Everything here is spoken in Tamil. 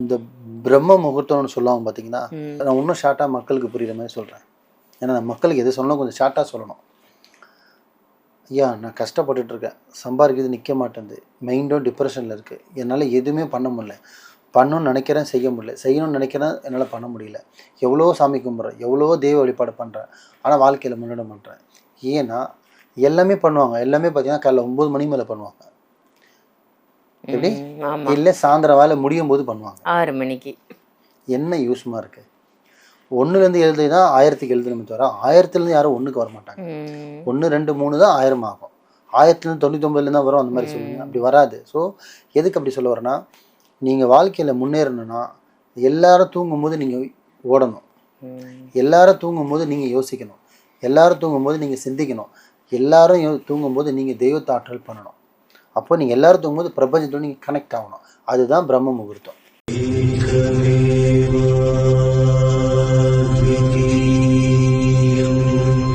இந்த பிரம்ம முகூர்த்தம்னு சொல்லுவாங்க பார்த்தீங்கன்னா, ம். நான் இன்னும் ஷார்ட்டா மக்களுக்கு புரியிற மாரி சொல்றேன். ஏன்னா நான் மக்களுக்கு எது சொன்னாலும் கொஞ்சம் ஷார்ட்டா சொல்லணும். ஐயா நான் கஷ்டப்பட்டுட்டு இருக்கேன். சம்பாரிக்கிறது நிக்க மாட்டேன்து. மைண்டும் டிப்ரஷன்ல இருக்கு. என்னால எதுவுமே பண்ண முடியல. பண்ணணும்னு நெனைக்கிறேன், செய்ய முடியல. செய்யணும்னு நெனைக்கிறேன், என்னால பண்ண முடியல. எவ்வளவோ சாமி கும்பிட்றேன். எவ்வளவோ தெய்வ வழிபாடு பண்றேன். ஆனா வாழ்க்கையில முன்னேற மாட்றேன். ஏன்னா, எல்லாமே பண்ணுவாங்க. எல்லாமே பார்த்தீங்கன்னா, காலைல 9 மணி மேல பண்ணுவாங்க. எப்படி? ஆமா. இல்ல சாயந்தரம் வேலை முடியும்போது பண்ணுவாங்க. 6 மணிக்கு. என்ன யூஸ்மா இருக்கு? 1லேருந்து எழுதுனா 1000க்கு எழுதணுமே தவிர, 1000லேருந்து யாரும் 1க்கு வரமாட்டாங்க. ம். 1, 2, 3 தான் 1000 ஆகும். 1000லேருந்து 99லேருந்து தான் வரும் அந்த மாரி சொல்லுங்க. ம். அப்படி வராது. ஸோ எதுக்கு அப்படி சொல்ல வரேன்னா, நீங்க வாழ்க்கையில முன்னேறணும்னா, எல்லாரும் தூங்கும்போது நீங்க ஓடணும். ம். எல்லாரும் தூங்கும்போது நீங்க யோசிக்கணும். எல்லாரும் தூங்கும்போது நீங்க சிந்திக்கணும். எல்லாரும் தூங்கும்போது நீங்க தெய்வத்த ஆற்றல் பண்ணணும். அப்போ நீங்க எல்லாரும் தூங்கும்போது பிரபஞ்சத்தோட நீங்க கனெக்ட் ஆகணும். அதுதான் பிரம்ம முகூர்த்தம்.